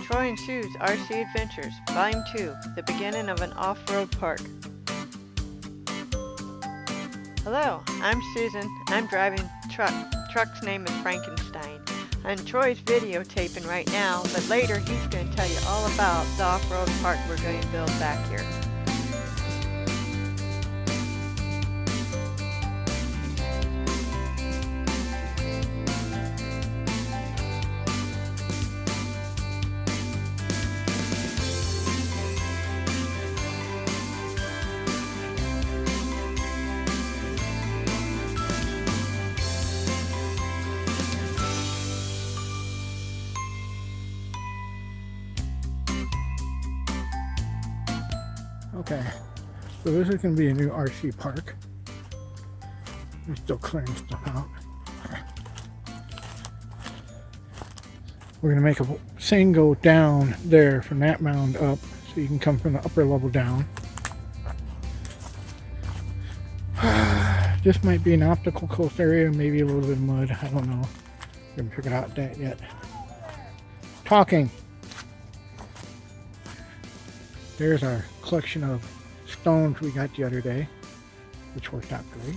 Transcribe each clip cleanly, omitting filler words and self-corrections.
Troy and Sue's RC Adventures, Volume 2, The Beginning of an Off-Road Park. Hello, I'm Susan. I'm driving truck. Truck's name is Frankenstein. And Troy's videotaping right now, but later he's going to tell you all about the off-road park we're going to build back here. Okay, so this is going to be a new RC park. We're still clearing stuff out. We're going to make a thing go down there from that mound up, so you can come from the upper level down. This might be an optical coast area, maybe a little bit of mud, I don't know. We haven't figured out that yet. Talking. There's our collection of stones we got the other day, which worked out great.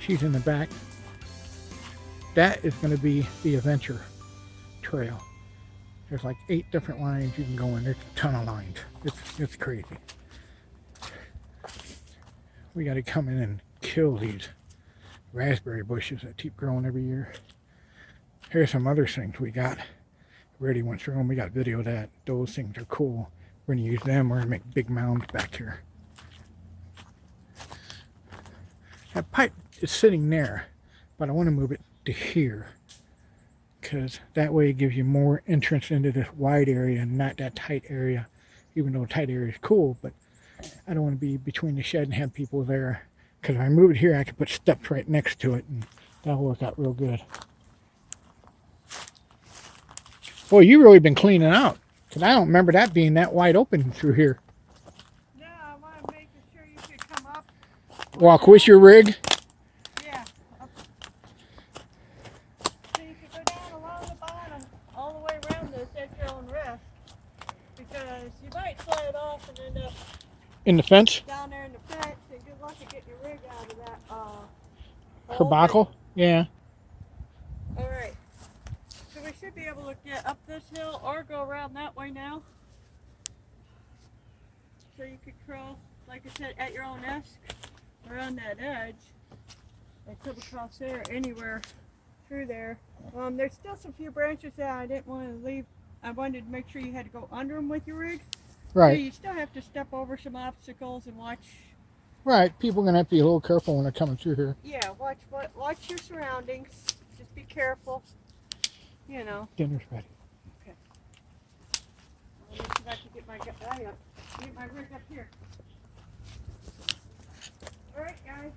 She's in the back. That is going to be the adventure trail. There's like 8 different lines you can go in. There's a ton of lines. It's crazy. We got to come in and kill these raspberry bushes that keep growing every year. Here's some other things we got. We already went through them. We got video of that. Those things are cool. We're going to use them. We're going to make big mounds back here. That pipe is sitting there, but I want to move it to here, because that way it gives you more entrance into this wide area and not that tight area, even though tight area is cool, but I don't want to be between the shed and have people there, because if I move it here I can put steps right next to it and that'll work out real good. Boy, you've really been cleaning out, because I don't remember that being that wide open through here. No, I want to make sure you could come up. Walk with your rig? Yeah. So you could go down along the bottom, all the way around this at your own risk, because you might slide off and end up In the fence? down there in the fence, and good luck at getting your rig out of that hole. Herbacle? Yeah. All right. So we should be able to get up this hill or go around that way now. So you could crawl, like I said, at your own risk around that edge and come across there anywhere through there. There's still some few branches that I didn't want to leave. I wanted to make sure you had to go under them with your rig. Right. So you still have to step over some obstacles and watch. Right. People are going to have to be a little careful when they're coming through here. Yeah, watch your surroundings. Just be careful. You know. Dinner's ready. Okay. I'll make sure I can get my rig up here. All right, guys.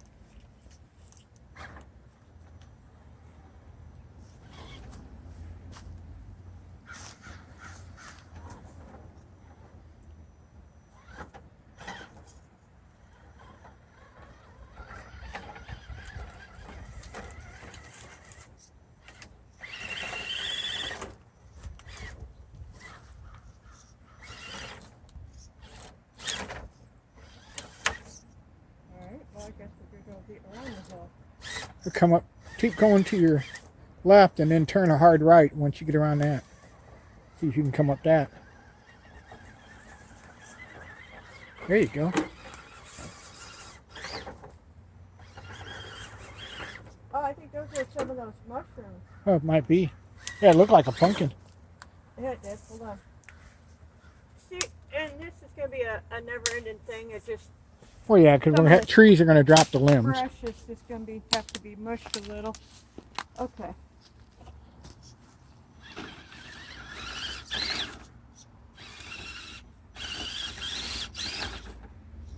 Come up, keep going to your left and then turn a hard right once you get around that. See if you can come up that. There you go. Oh, I think those are some of those mushrooms. Oh, it might be. Yeah, it looked like a pumpkin. Yeah, it did. Hold on. See, and this is going to be a never-ending thing. It's just... Well, yeah, because trees are going to drop the limbs. Fresh, it's just going to have to be mushed a little. Okay. All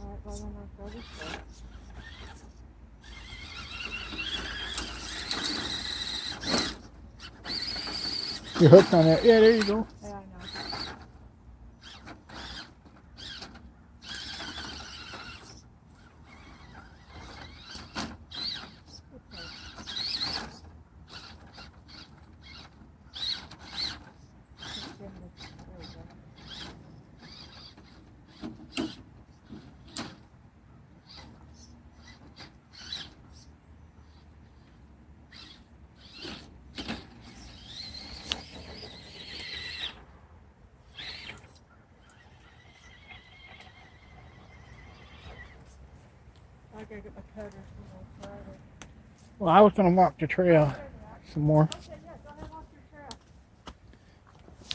right, well, then I'll go this way. You're hooked on that. Yeah, there you go. Yeah, I know. gotta get my cutters from outside. Well, I was going to walk the trail some more. Okay, yeah, go ahead and walk your trail.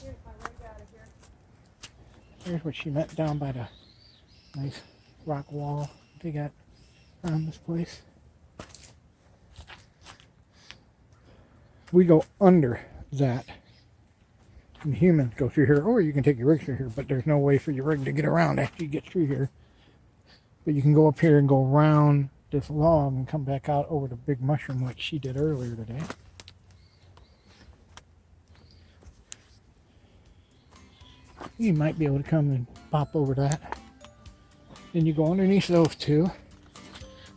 Here's my rig out of here. Here's what she meant down by the nice rock wall they got around this place. We go under that. And humans go through here, or you can take your rig through here, but there's no way for your rig to get around after you get through here. But you can go up here and go around this log and come back out over the big mushroom like she did earlier today. You might be able to come and pop over that. Then you go underneath those two,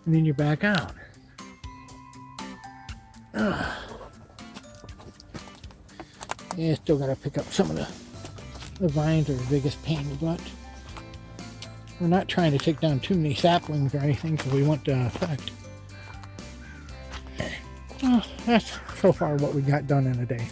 and then you back out. Yeah, still got to pick up some of the vines are the biggest pain in the butt. We're not trying to take down too many saplings or anything, so we want the effect. Well, that's so far what we got done in a day.